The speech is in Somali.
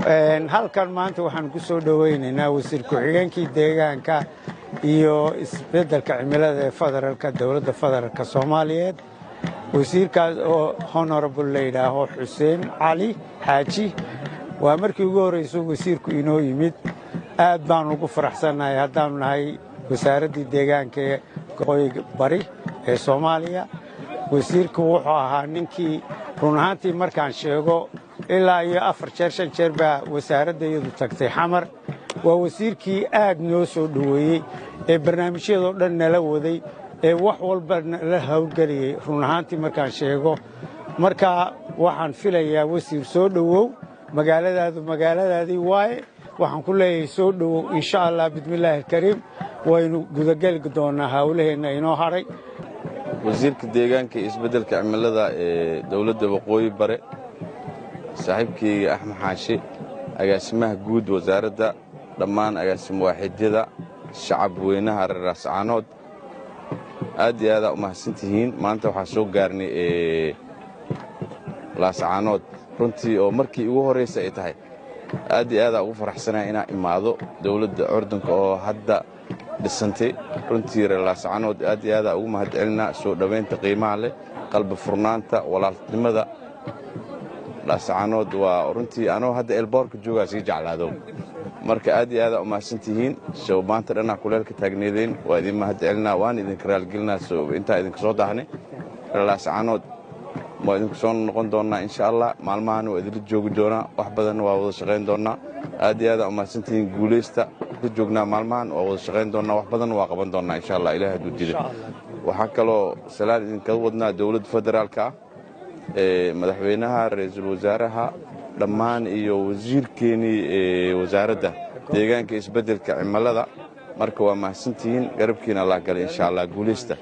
halkan maanta waxaan ku soo dhaweynaynaa wasiir ku-xigeenkii deegaanka iyo isbeddelka cimilada ee federaalka dowladda federaalka Soomaaliyeed wasiirkaas oo honorable la yidhaaho Xuseen Cali Xaaji waa markii ugu horeysay wasiirku inoo yimid aad baan ugu faraxsanahay haddaan nahay wasaaradda deegaanka ee Qoyga Bari ee Soomaaliya wasiirku wuxuu ahaa ninkii run ahaantii markaan sheego ilaa iyo 4 jeer 5 jeer baa wasaaradda iyadu tagtay xamar waa wasiirkii aad noo soo dhaweeyay ee barnaamijyada dhan nala waday ee wax walba la hawlgeliyay run ahaantii markaan sheego marka waxaan filayaa wasiir soo dhawow magaaladaadii waaye waxaan ku leeyahay soo dhawow insha Allah bismillaahi kariim waynu gudagali doonaa hawlaheena inoo haray wasiirka deegaanka isbeddelka cimilada ee dawladda waqooyi bare saaxiibkii Axmed Xaashi agaasimaha guud wasaaradda dhammaan agaasimo waaxidyada shacab weynaha Raascaanood aad iyo aad u mahadsantihiin maanta waxaan soo gaarnay Raascaanood runtii oo markii ugu horeysay ay tahay aad iyo aad ugu faraxsanahay inaan imaado dawladda Urdanka oo hadda dhisantay runtii Raascaanood aad iyo aad ugu mahadcelinaa soo dhaweynta qiimaha leh qalbi furnaanta walaalnimada Raascaanood waa runtii anoo hadda elboorka joogaa si jeclaado marka aad iyo aad u mahadsantihiin soo maanta dhana kuleelka taagneedeen waa idin mahadcelinaa waan idin karaalgelinaa soo inta idin soo daahnay Raascaanood ma idin soo noqon doonaa insha Allah maalmahan waa idin joogi doonaa wax badan waa wada shaqeyn doonaa aad iyo aad u mahadsantihiin guuleysta ku joognaa maalmahan waa wada shaqeyn doonaa wax badan waa qaban doonaa insha Allah Ilaahay haduu diido waxa kaloo salaad idin ka wadnaa dawladda federaalka madaxweynaha ra'iisul wasaaraha dhammaan iyo wasiirkeenii wasaaradda deegaanka isbeddelka cimilada marka waa mahadsantihiin garabkiina Allah gal insha Allah guuleysta